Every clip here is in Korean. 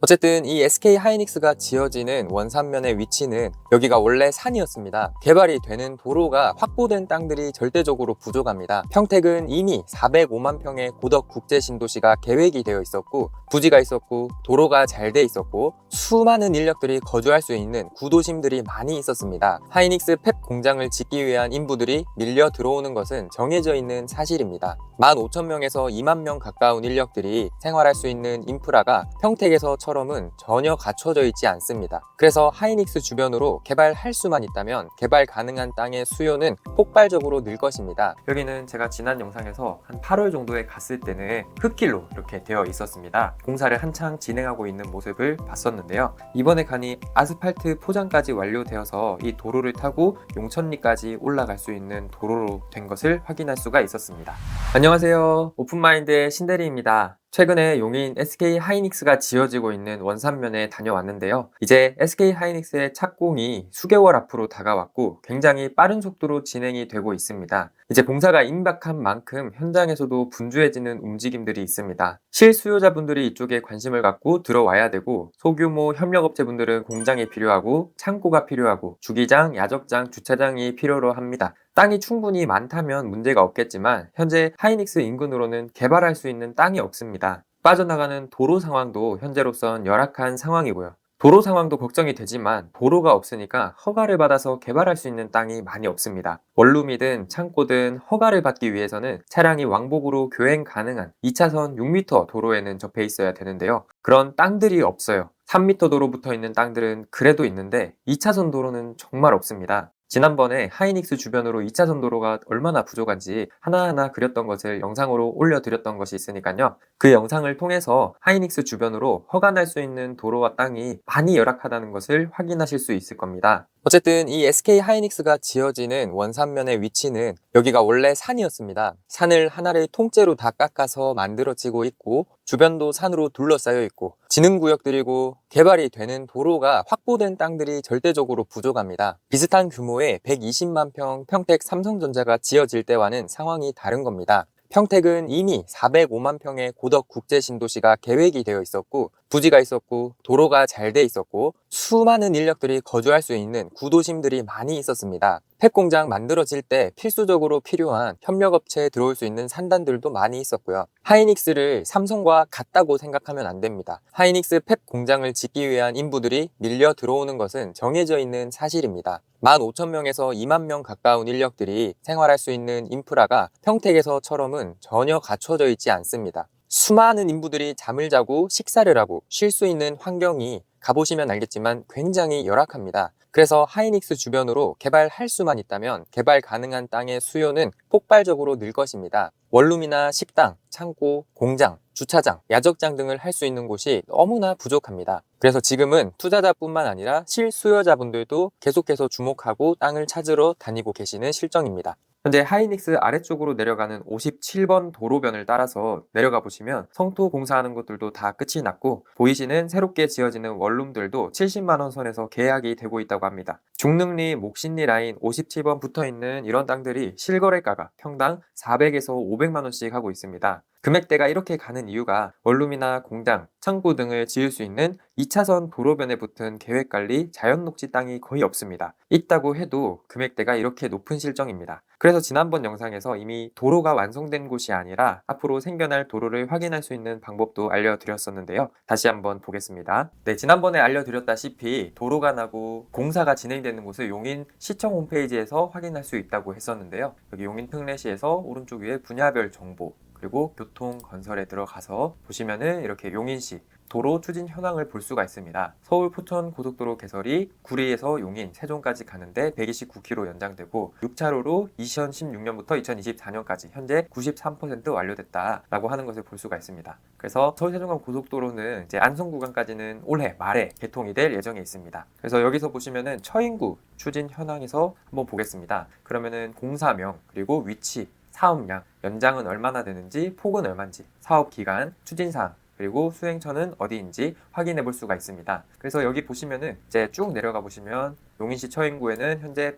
어쨌든 이 SK 하이닉스가 지어지는 원산면의 위치는 여기가 원래 산이었습니다. 개발이 되는 도로가 확보된 땅들이 절대적으로 부족합니다. 평택은 이미 405만 평의 고덕 국제 신도시가 계획이 되어 있었고, 부지가 있었고, 도로가 잘 돼 있었고, 수많은 인력들이 거주할 수 있는 구도심들이 많이 있었습니다. 하이닉스 펩 공장을 짓기 위한 인부들이 밀려 들어오는 것은 정해져 있는 사실입니다. 15,000명에서 2만 명 가까운 인력들이 생활할 수 있는 인프라가 평택에서처럼은 전혀 갖춰져 있지 않습니다. 그래서 하이닉스 주변으로 개발할 수만 있다면 개발 가능한 땅의 수요는 폭발적으로 늘 것입니다. 여기는 제가 지난 영상에서 한 8월 정도에 갔을 때는 흙길로 이렇게 되어 있었습니다. 공사를 한창 진행하고 있는 모습을 봤었는데요. 이번에 가니 아스팔트 포장까지 완료되어서 이 도로를 타고 용천리까지 올라갈 수 있는 도로로 된 것을 확인할 수가 있었습니다. 안녕하세요. 오픈마인드의 신대리입니다. 최근에 용인 SK 하이닉스가 지어지고 있는 원산면에 다녀왔는데요. 이제 SK 하이닉스의 착공이 수개월 앞으로 다가왔고 굉장히 빠른 속도로 진행이 되고 있습니다. 이제 공사가 임박한 만큼 현장에서도 분주해지는 움직임들이 있습니다. 실수요자분들이 이쪽에 관심을 갖고 들어와야 되고, 소규모 협력업체분들은 공장이 필요하고 창고가 필요하고 주기장, 야적장, 주차장이 필요로 합니다. 땅이 충분히 많다면 문제가 없겠지만 현재 하이닉스 인근으로는 개발할 수 있는 땅이 없습니다. 빠져나가는 도로 상황도 현재로선 열악한 상황이고요. 도로 상황도 걱정이 되지만 도로가 없으니까 허가를 받아서 개발할 수 있는 땅이 많이 없습니다. 원룸이든 창고든 허가를 받기 위해서는 차량이 왕복으로 교행 가능한 2차선 6m 도로에는 접해 있어야 되는데요. 그런 땅들이 없어요. 3m 도로 붙어 있는 땅들은 그래도 있는데 2차선 도로는 정말 없습니다. 지난번에 하이닉스 주변으로 2차선 도로가 얼마나 부족한지 하나하나 그렸던 것을 영상으로 올려드렸던 것이 있으니까요. 그 영상을 통해서 하이닉스 주변으로 허가 날 수 있는 도로와 땅이 많이 열악하다는 것을 확인하실 수 있을 겁니다. 어쨌든 이 SK 하이닉스가 지어지는 원산면의 위치는 여기가 원래 산이었습니다. 산을 하나를 통째로 다 깎아서 만들어지고 있고, 주변도 산으로 둘러싸여 있고, 진흥구역들이고 개발이 되는 도로가 확보된 땅들이 절대적으로 부족합니다. 비슷한 규모의 120만 평 평택 삼성전자가 지어질 때와는 상황이 다른 겁니다. 평택은 이미 405만 평의 고덕 국제 신도시가 계획이 되어 있었고, 부지가 있었고, 도로가 잘 돼 있었고, 수많은 인력들이 거주할 수 있는 구도심들이 많이 있었습니다. 팩 공장 만들어질 때 필수적으로 필요한 협력업체에 들어올 수 있는 산단들도 많이 있었고요. 하이닉스를 삼성과 같다고 생각하면 안 됩니다. 하이닉스 팩 공장을 짓기 위한 인부들이 밀려 들어오는 것은 정해져 있는 사실입니다. 15,000명에서 2만 명 가까운 인력들이 생활할 수 있는 인프라가 평택에서처럼은 전혀 갖춰져 있지 않습니다. 수많은 인부들이 잠을 자고 식사를 하고 쉴 수 있는 환경이 가보시면 알겠지만 굉장히 열악합니다. 그래서 하이닉스 주변으로 개발할 수만 있다면 개발 가능한 땅의 수요는 폭발적으로 늘 것입니다. 원룸이나 식당, 창고, 공장, 주차장, 야적장 등을 할 수 있는 곳이 너무나 부족합니다. 그래서 지금은 투자자뿐만 아니라 실수요자분들도 계속해서 주목하고 땅을 찾으러 다니고 계시는 실정입니다. 현재 하이닉스 아래쪽으로 내려가는 57번 도로변을 따라서 내려가 보시면 성토 공사하는 곳들도 다 끝이 났고, 보이시는 새롭게 지어지는 원룸들도 70만원 선에서 계약이 되고 있다고 합니다. 중능리, 목신리 라인 57번 붙어있는 이런 땅들이 실거래가가 평당 400에서 500만원씩 하고 있습니다. 금액대가 이렇게 가는 이유가 원룸이나 공장, 창고 등을 지을 수 있는 2차선 도로변에 붙은 계획관리 자연녹지 땅이 거의 없습니다. 있다고 해도 금액대가 이렇게 높은 실정입니다. 그래서 지난번 영상에서 이미 도로가 완성된 곳이 아니라 앞으로 생겨날 도로를 확인할 수 있는 방법도 알려드렸었는데요. 다시 한번 보겠습니다. 네, 지난번에 알려드렸다시피 도로가 나고 공사가 진행되는 곳을 용인 시청 홈페이지에서 확인할 수 있다고 했었는데요. 여기 용인 특례시에서 오른쪽 위에 분야별 정보, 그리고 교통 건설에 들어가서 보시면은 이렇게 용인시 도로 추진 현황을 볼 수가 있습니다. 서울 포천 고속도로 개설이 구리에서 용인, 세종까지 가는데 129km 연장되고 6차로로 2016년부터 2024년까지 현재 93% 완료됐다라고 하는 것을 볼 수가 있습니다. 그래서 서울 세종간 고속도로는 이제 안성 구간까지는 올해 말에 개통이 될 예정에 있습니다. 그래서 여기서 보시면은 처인구 추진 현황에서 한번 보겠습니다. 그러면은 공사명, 그리고 위치, 사업량, 연장은 얼마나 되는지, 폭은 얼마인지, 사업 기간, 추진사항, 그리고 수행처는 어디인지 확인해 볼 수가 있습니다. 그래서 여기 보시면은 이제 쭉 내려가 보시면 용인시 처인구에는 현재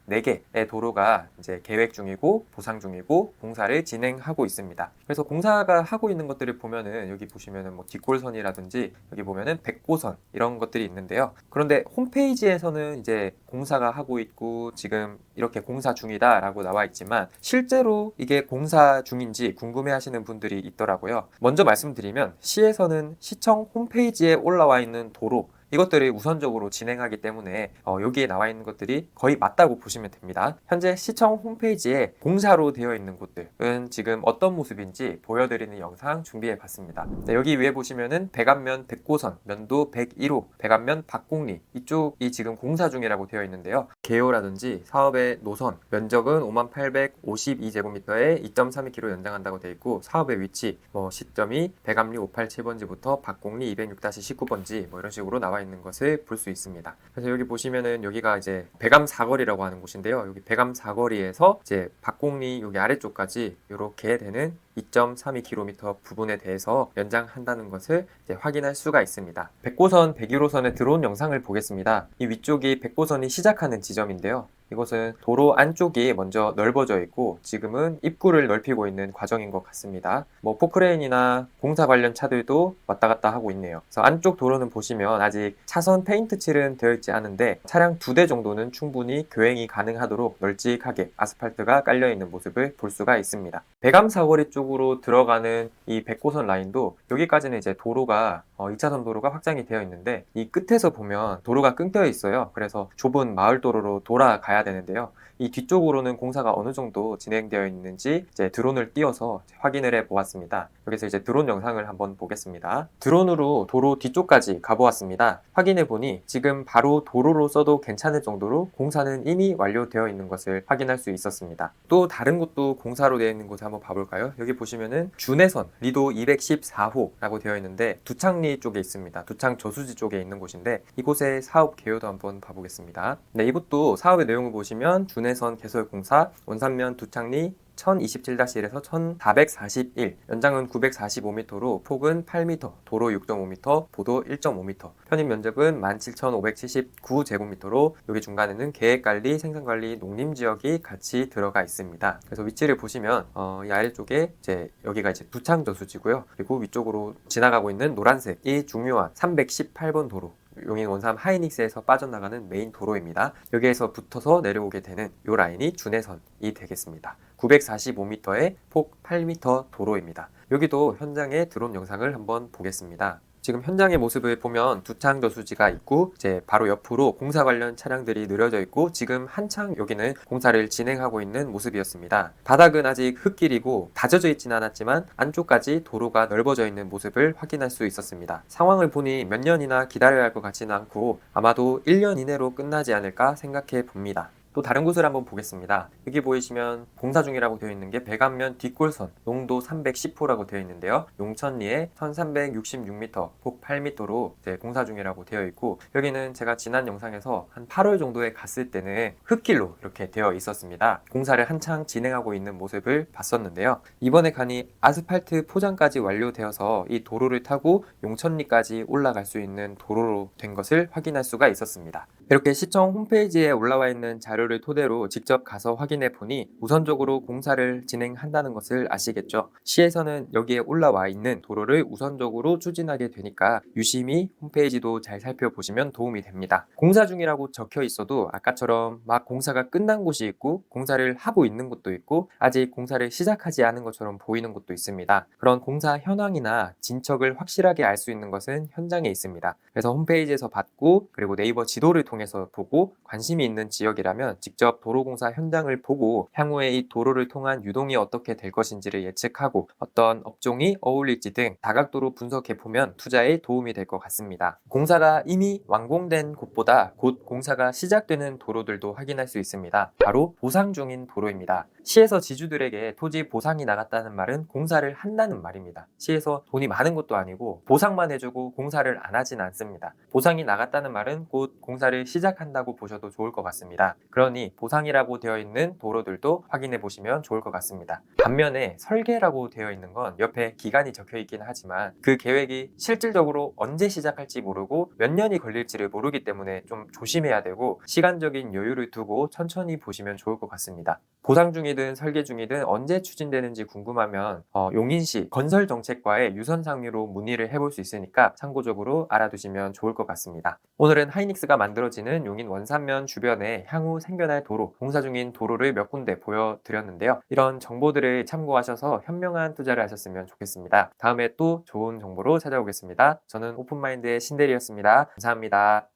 4개의 도로가 이제 계획 중이고 보상 중이고 공사를 진행하고 있습니다. 그래서 공사가 하고 있는 것들을 보면은 여기 보시면은 뭐 뒷골선이라든지 여기 보면은 백고선 이런 것들이 있는데요. 그런데 홈페이지에서는 이제 공사가 하고 있고 지금 이렇게 공사 중이다라고 나와 있지만 실제로 이게 공사 중인지 궁금해 하시는 분들이 있더라고요. 먼저 말씀드리면 시에서는 시청 홈페이지에 올라와 있는 도로 이것들을 우선적으로 진행하기 때문에 여기에 나와 있는 것들이 거의 맞다고 보시면 됩니다. 현재 시청 홈페이지에 공사로 되어 있는 곳들은 지금 어떤 모습인지 보여드리는 영상 준비해 봤습니다. 네, 여기 위에 보시면은 백안면 백고선, 면도 101호, 백안면 박곡리 이쪽이 지금 공사 중이라고 되어 있는데요. 개요라든지 사업의 노선, 면적은 5852제곱미터에 2.32km 연장한다고 되어 있고 사업의 위치, 시점이 백암리 587번지부터 박곡리 206-19번지 이런 식으로 나와 있는 것을 볼 수 있습니다. 그래서 여기 보시면은 여기가 이제 백암 사거리라고 하는 곳인데요. 여기 백암 사거리에서 이제 박곡리 여기 아래쪽까지 이렇게 되는 2.32km 부분에 대해서 연장한다는 것을 이제 확인할 수가 있습니다. 백고선 101호선에 들어온 영상을 보겠습니다. 이 위쪽이 백고선이 시작하는 지점인데요. 이곳은 도로 안쪽이 먼저 넓어져 있고 지금은 입구를 넓히고 있는 과정인 것 같습니다. 포크레인이나 공사 관련 차들도 왔다 갔다 하고 있네요. 그래서 안쪽 도로는 보시면 아직 차선 페인트 칠은 되어 있지 않은데 차량 2대 정도는 충분히 교행이 가능하도록 널찍하게 아스팔트가 깔려 있는 모습을 볼 수가 있습니다. 백암 사거리 쪽으로 들어가는 이 백고선 라인도 여기까지는 이제 도로가 2차선 도로가 확장이 되어 있는데 이 끝에서 보면 도로가 끊겨 있어요. 그래서 좁은 마을 도로로 돌아가야 되는데요. 이 뒤쪽으로는 공사가 어느 정도 진행되어 있는지 이제 드론을 띄워서 확인을 해 보았습니다. 여기서 이제 드론 영상을 한번 보겠습니다. 드론으로 도로 뒤쪽까지 가보았습니다. 확인해 보니 지금 바로 도로로 써도 괜찮을 정도로 공사는 이미 완료되어 있는 것을 확인할 수 있었습니다. 또 다른 곳도 공사로 되어 있는 곳을 한번 봐볼까요? 여기 보시면은 준해선 리도 214호라고 되어 있는데 두창리 쪽에 있습니다. 두창 저수지 쪽에 있는 곳인데 이곳의 사업 개요도 한번 봐보겠습니다. 네, 이곳도 사업의 내용을 보시면 준해선 개설 공사 원산면 두창리 1027-1에서 1441, 연장은 945m로 폭은 8m, 도로 6.5m, 보도 1.5m, 편입 면적은 17,579제곱미터로 여기 중간에는 계획관리, 생산관리, 농림지역이 같이 들어가 있습니다. 그래서 위치를 보시면 이 아래쪽에 이제 여기가 이제 두창저수지고요. 그리고 위쪽으로 지나가고 있는 노란색이 중요한 318번 도로. 용인 원삼 하이닉스에서 빠져나가는 메인 도로입니다. 여기에서 붙어서 내려오게 되는 이 라인이 준해선이 되겠습니다. 945m에 폭 8m 도로입니다. 여기도 현장의 드론 영상을 한번 보겠습니다. 지금 현장의 모습을 보면 두창 저수지가 있고 이제 바로 옆으로 공사 관련 차량들이 늘어져 있고 지금 한창 여기는 공사를 진행하고 있는 모습이었습니다. 바닥은 아직 흙길이고 다져져 있지는 않았지만 안쪽까지 도로가 넓어져 있는 모습을 확인할 수 있었습니다. 상황을 보니 몇 년이나 기다려야 할 것 같지는 않고 아마도 1년 이내로 끝나지 않을까 생각해 봅니다. 또 다른 곳을 한번 보겠습니다. 여기 보이시면 공사 중이라고 되어 있는 게 백안면 뒷골선 농도 310호라고 되어 있는데요. 용천리에 1366m, 폭 8m로 공사 중이라고 되어 있고 여기는 제가 지난 영상에서 한 8월 정도에 갔을 때는 흙길로 이렇게 되어 있었습니다. 공사를 한창 진행하고 있는 모습을 봤었는데요. 이번에 가니 아스팔트 포장까지 완료되어서 이 도로를 타고 용천리까지 올라갈 수 있는 도로로 된 것을 확인할 수가 있었습니다. 이렇게 시청 홈페이지에 올라와 있는 자료를 토대로 직접 가서 확인해 보니 우선적으로 공사를 진행한다는 것을 아시겠죠? 시에서는 여기에 올라와 있는 도로를 우선적으로 추진하게 되니까 유심히 홈페이지도 잘 살펴보시면 도움이 됩니다. 공사 중이라고 적혀 있어도 아까처럼 막 공사가 끝난 곳이 있고 공사를 하고 있는 곳도 있고 아직 공사를 시작하지 않은 것처럼 보이는 곳도 있습니다. 그런 공사 현황이나 진척을 확실하게 알 수 있는 것은 현장에 있습니다. 그래서 홈페이지에서 받고 그리고 네이버 지도를 통해서 보고 관심이 있는 지역이라면 직접 도로공사 현장을 보고 향후에 이 도로를 통한 유동이 어떻게 될 것인지를 예측하고 어떤 업종이 어울릴지 등 다각도로 분석해보면 투자에 도움이 될 것 같습니다. 공사가 이미 완공된 곳보다 곧 공사가 시작되는 도로들도 확인할 수 있습니다. 바로 보상 중인 도로입니다. 시에서 지주들에게 토지 보상이 나갔다는 말은 공사를 한다는 말입니다. 시에서 돈이 많은 것도 아니고 보상만 해주고 공사를 안 하진 않습니다. 보상이 나갔다는 말은 곧 공사를 시작한다고 보셔도 좋을 것 같습니다. 그런 그러니 보상이라고 되어 있는 도로들도 확인해 보시면 좋을 것 같습니다. 반면에 설계라고 되어 있는 건 옆에 기간이 적혀 있긴 하지만 그 계획이 실질적으로 언제 시작할지 모르고 몇 년이 걸릴지를 모르기 때문에 좀 조심해야 되고 시간적인 여유를 두고 천천히 보시면 좋을 것 같습니다. 보상 중이든 설계 중이든 언제 추진되는지 궁금하면 용인시 건설정책과의 유선상의로 문의를 해볼 수 있으니까 참고적으로 알아두시면 좋을 것 같습니다. 오늘은 하이닉스가 만들어지는 용인 원산면 주변에 향후 생겨날 도로, 공사 중인 도로를 몇 군데 보여드렸는데요. 이런 정보들을 참고하셔서 현명한 투자를 하셨으면 좋겠습니다. 다음에 또 좋은 정보로 찾아오겠습니다. 저는 오픈마인드의 신대리였습니다. 감사합니다.